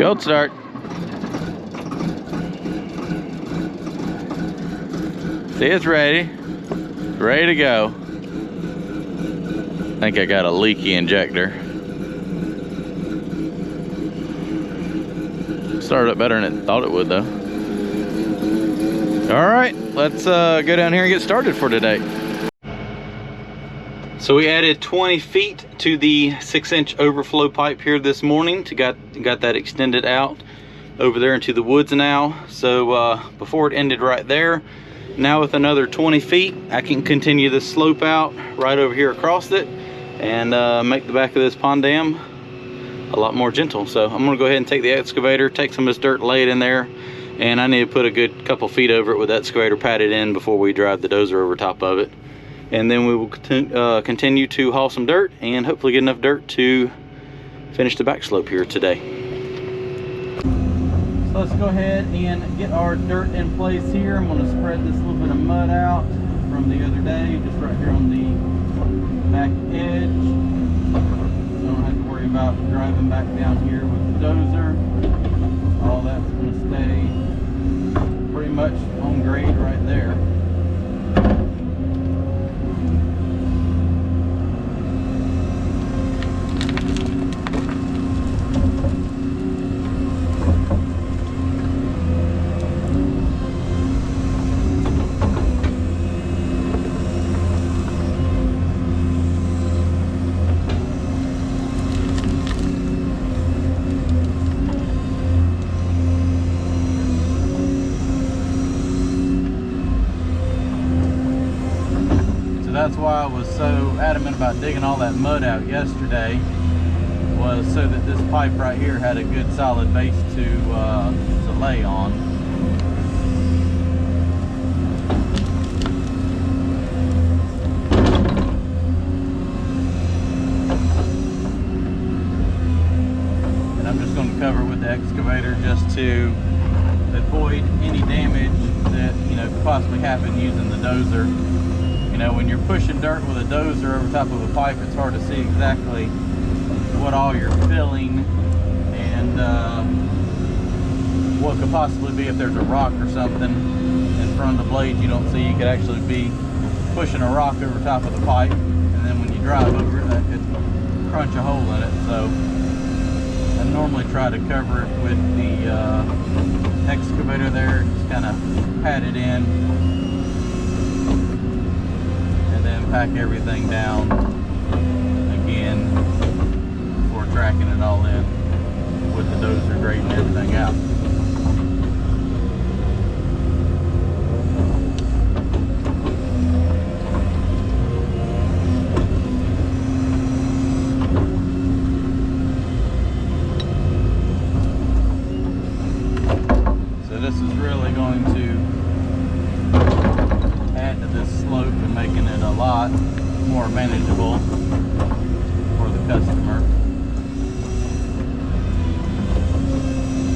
Cold start. See, it's ready. Ready to go. I think I got a leaky injector. Started up better than it thought it would though. All right, let's go down here and get started for today. So we added 20 feet to the 6-inch overflow pipe here this morning to got that extended out over there into the woods now. So before it ended right there, now with another 20 feet, I can continue this slope out right over here across it and make the back of this pond dam a lot more gentle. So I'm gonna go ahead and take the excavator, take some of this dirt, lay it in there, and I need to put a good couple feet over it with the excavator padded in before we drive the dozer over top of it. And then we will continue to haul some dirt and hopefully get enough dirt to finish the back slope here today. So let's go ahead and get our dirt in place here. I'm going to spread this little bit of mud out from the other day, just right here on the back edge. So I don't have to worry about driving back down here with the dozer. All that's going to stay pretty much on grade right there. That's why I was so adamant about digging all that mud out yesterday, was so that this pipe right here had a good solid base to lay on. And I'm just going to cover it with the excavator just to avoid any damage that could possibly happen using the dozer. When you're pushing dirt with a dozer over top of a pipe, it's hard to see exactly what all you're filling and what could possibly be if there's a rock or something in front of the blade you don't see. You could actually be pushing a rock over top of the pipe, and then when you drive over it, that could crunch a hole in it. So I normally try to cover it with the excavator there, just kind of pat it in. Pack everything down again before tracking it all in with the dozer, grading everything out. So this is really going to add to this slope and making it a lot more manageable for the customer.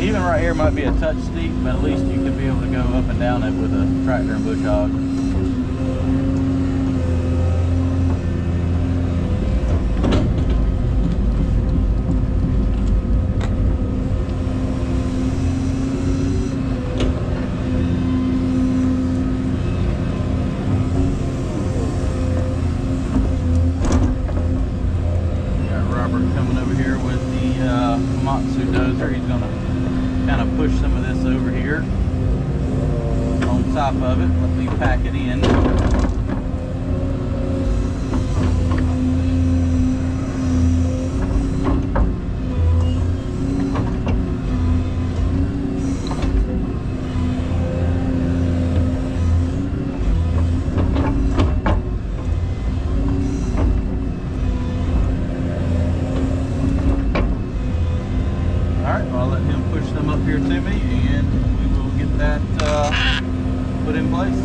Even right here might be a touch steep, but at least you could be able to go up and down it with a tractor and bush hog. Dozer. He's going to kind of push some of this over here on top of it. Let me pack it in. Here to me, and we will get that put in place.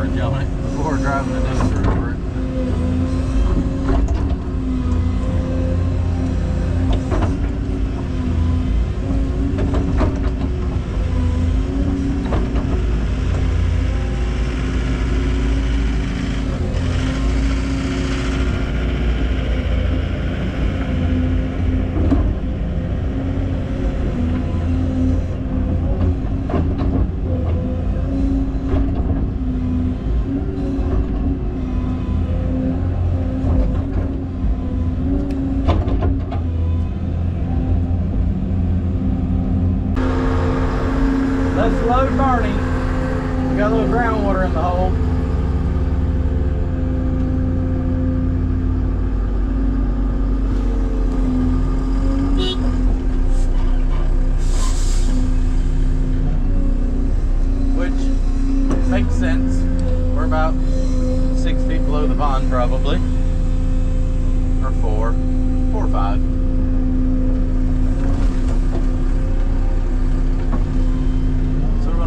coverage on it before driving the dozer over it. Let's load Barney. We got a little groundwater in the hole. Which makes sense. We're about 6 feet below the pond probably. Or 4 or 5.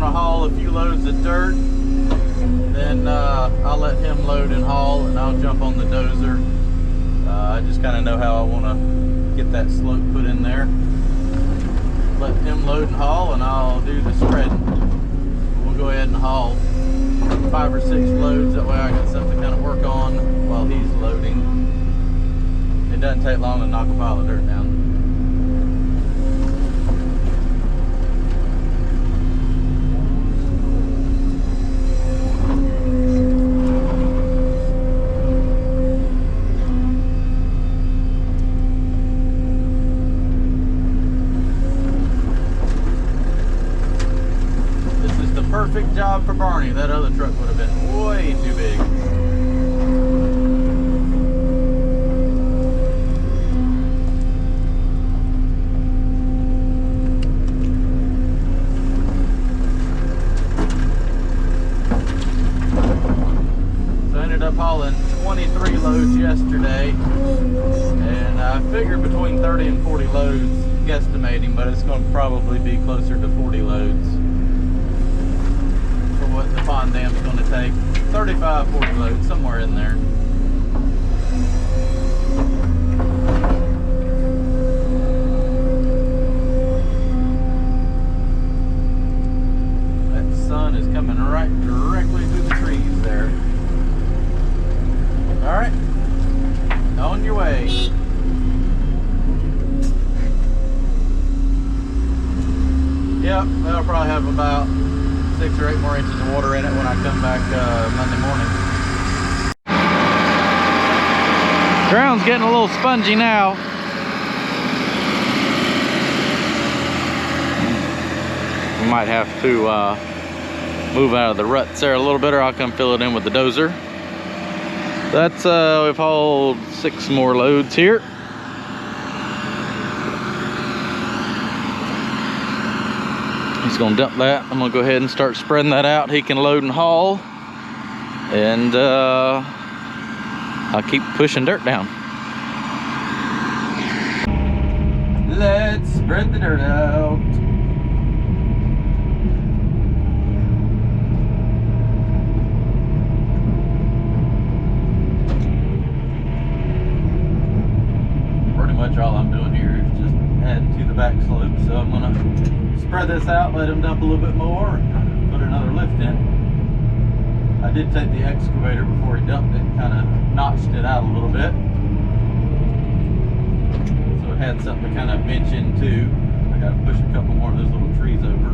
Haul a few loads of dirt, then I'll let him load and haul, and I'll jump on the dozer. I just kind of know how I want to get that slope put in there. Let him load and haul, and I'll do the spreading. We'll go ahead and haul 5 or 6 loads, that way I got something to kind of work on while he's loading. It doesn't take long to knock a pile of dirt down. Perfect job for Barney. That other truck would have been way too big. So I ended up hauling 23 loads yesterday, and I figured between 30 and 40 loads, guesstimating, but it's going to probably be closer to 40 loads. What the pond dam's going to take. 35, 40 loads, somewhere in there. That sun is coming right directly through the trees there. Alright, on your way. Yep, that'll probably have about 6 or 8 more inches of water in it when I come back Monday morning. Ground's getting a little spongy now. We might have to move out of the ruts there a little bit, or I'll come fill it in with the dozer. That's we've hauled 6 more loads here. He's gonna dump that. I'm gonna go ahead and start spreading that out. He can load and haul, and I'll keep pushing dirt down. Let's spread the dirt out. Pretty much all I'm doing here is just adding to the back slope, so I'm gonna spread this out, let him dump a little bit more, and put another lift in. I did take the excavator before he dumped it and kind of notched it out a little bit, so it had something to kind of bench into. I got to push a couple more of those little trees over.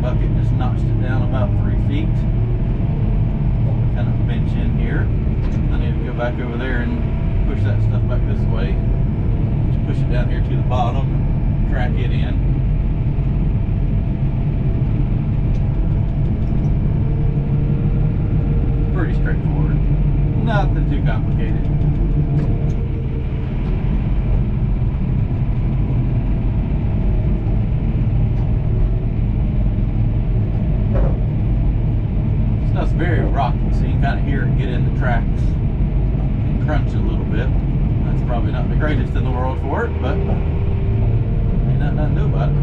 Bucket just notched it down about 3 feet. Kind of bench in here. I need to go back over there and push that stuff back this way. Just push it down here to the bottom and track it in. Pretty straightforward. Nothing too complicated. Stuff's very rocky, so you can kind of hear it get in the tracks. greatest in the world for it, but ain't nothing I can do about it.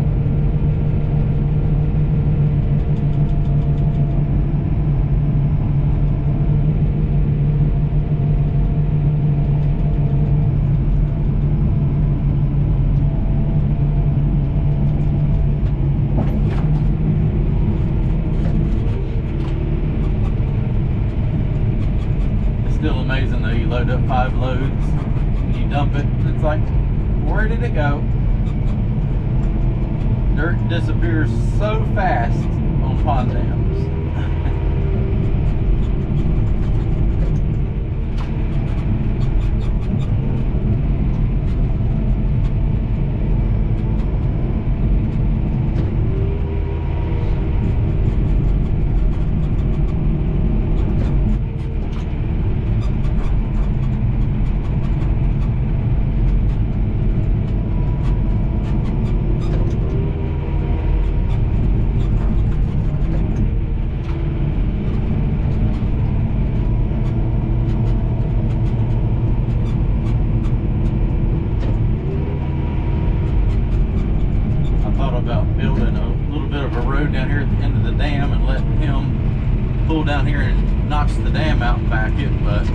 Still amazing though, you load up 5 loads, you dump it, it's like, where did it go? Dirt disappears so fast on pond dams. Down here at the end of the dam and let him pull down here and notch the dam out and back it, but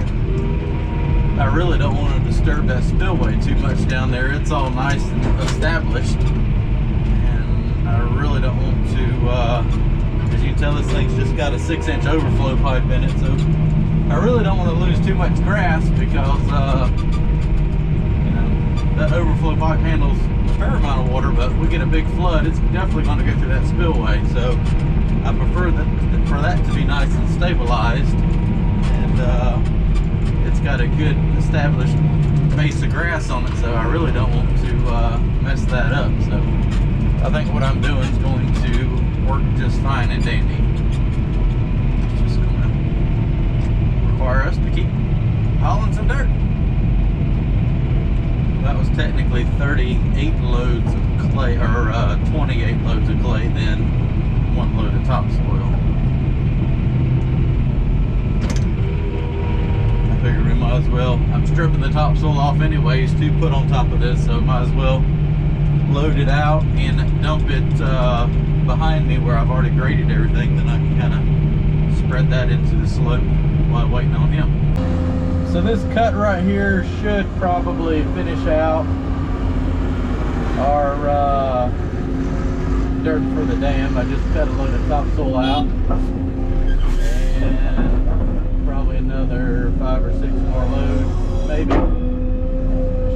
I really don't want to disturb that spillway too much down there. It's all nice and established, and I really don't want to, as you can tell, this thing's just got a 6-inch overflow pipe in it, so I really don't want to lose too much grass because you know, that overflow pipe handles a fair amount of water, but we get a big flood, it's definitely going to go through that spillway. So I prefer for that to be nice and stabilized, and it's got a good established base of grass on it, so I really don't want to mess that up. So I think what I'm doing is going to work just fine and dandy. It's just going to require us to keep hauling some dirt. That was technically 38 loads of clay, or 28 loads of clay, then 1 load of topsoil. I figured we might as well, I'm stripping the topsoil off anyways to put on top of this, so might as well load it out and dump it behind me where I've already graded everything. Then I can kind of spread that into the slope while waiting on him. So this cut right here should probably finish out our dirt for the dam. I just cut a load of topsoil out, and probably another 5 or 6 more loads, maybe.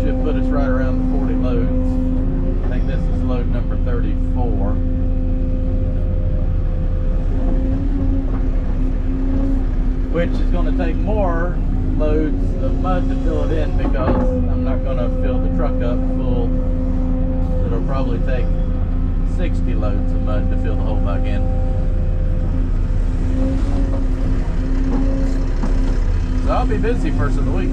Should put us right around the 40 loads. I think this is load number 34. Which is going to take more loads of mud to fill it in, because I'm not going to fill the truck up full. It'll probably take 60 loads of mud to fill the whole back in. So I'll be busy first of the week.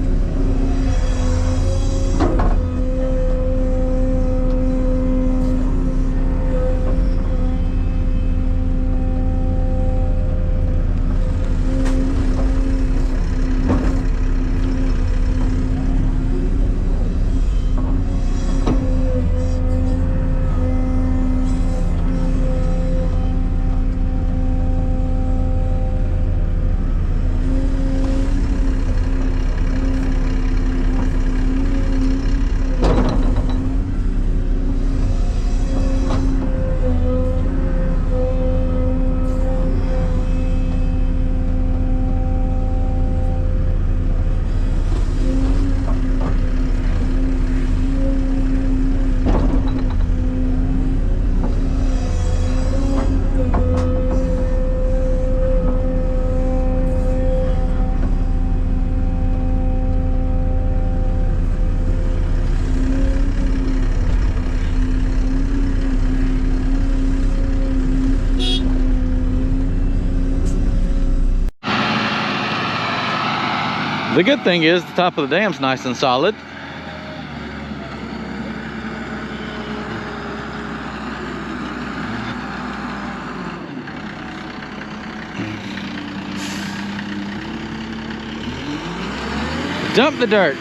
The good thing is the top of the dam's nice and solid. Dump the dirt.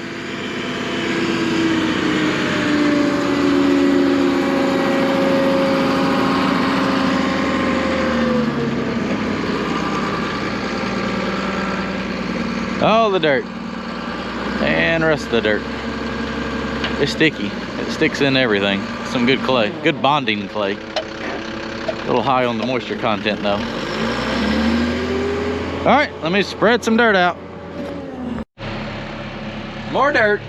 all the dirt. And the rest of the dirt. It's sticky. It sticks in everything. Some good clay. Good bonding clay. A little high on the moisture content though. All right, let me spread some dirt out. More dirt.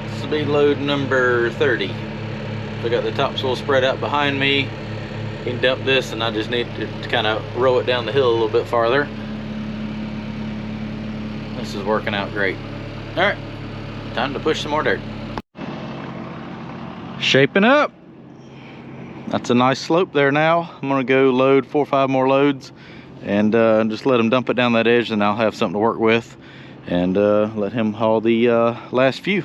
This will be load number 30. I got the topsoil spread out behind me. You can dump this, and I just need to kind of row it down the hill a little bit farther. This is working out great. All right, time to push some more dirt. Shaping up. That's a nice slope there now. I'm gonna go load 4 or 5 more loads and just let him dump it down that edge, and I'll have something to work with, and let him haul the last few.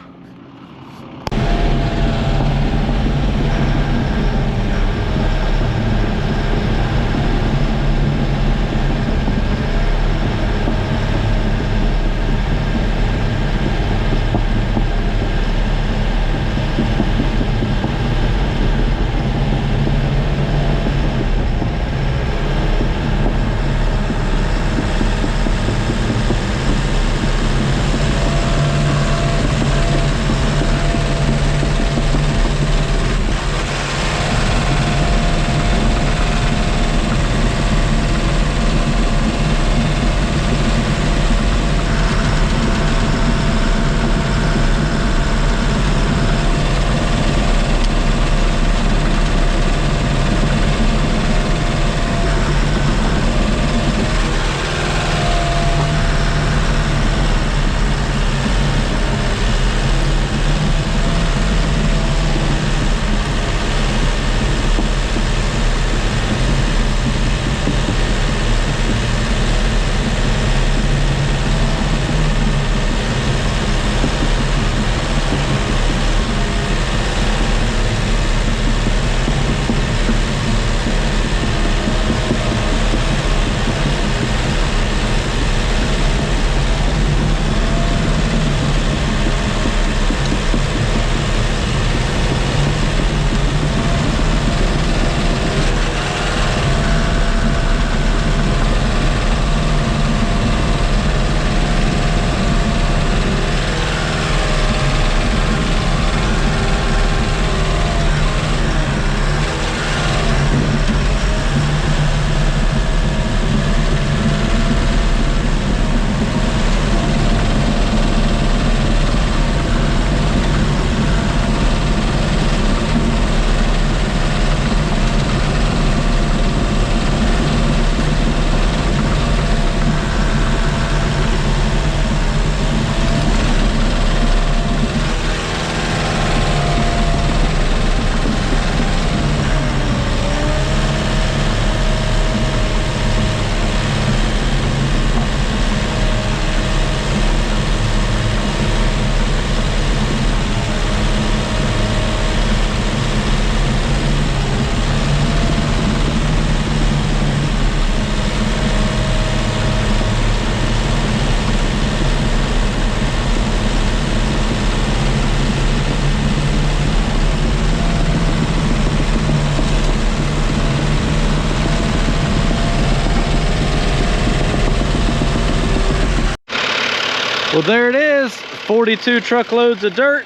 Well, there it is, 42 truckloads of dirt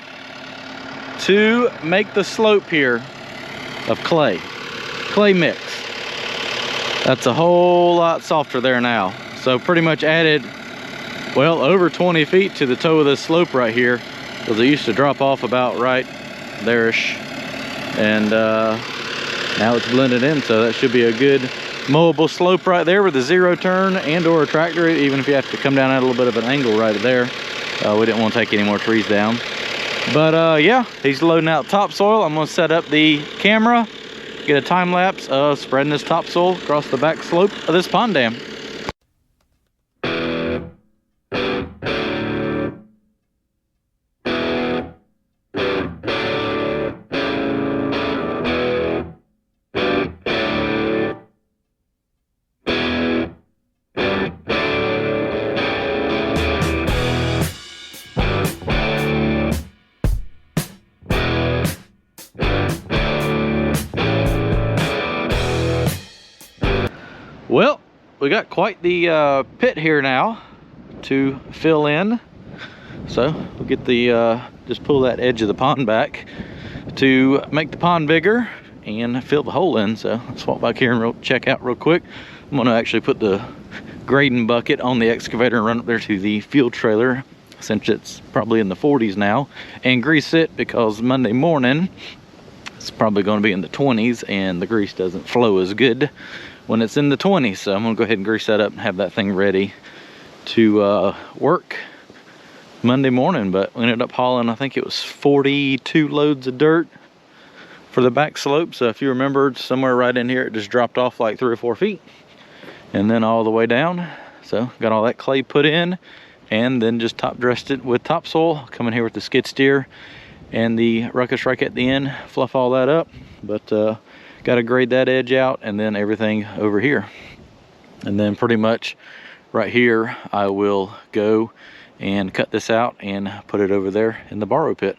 to make the slope here of clay mix. That's a whole lot softer there now. So pretty much added, well, over 20 feet to the toe of this slope right here, because it used to drop off about right there-ish. And now it's blended in, so that should be a good mowable slope right there with a zero turn and or a tractor, even if you have to come down at a little bit of an angle right there. We didn't want to take any more trees down. But yeah, he's loading out topsoil. I'm gonna set up the camera, get a time lapse of spreading this topsoil across the back slope of this pond dam. Well, we got quite the pit here now to fill in. So we'll get the just pull that edge of the pond back to make the pond bigger and fill the hole in. So let's walk back here and check out real quick. I'm gonna actually put the grading bucket on the excavator and run up there to the field trailer, since it's probably in the 40s now, and grease it, because Monday morning it's probably going to be in the 20s and the grease doesn't flow as good when it's in the 20s. So I'm gonna go ahead and grease that up and have that thing ready to work Monday morning. But we ended up hauling, I think it was 42 loads of dirt for the back slope. So if you remembered, somewhere right in here it just dropped off like 3 or 4 feet and then all the way down. So got all that clay put in and then just top dressed it with topsoil. Come in here with the skid steer and the ruckus rake at the end, fluff all that up. But got to grade that edge out and then everything over here. And then pretty much right here I will go and cut this out and put it over there in the borrow pit.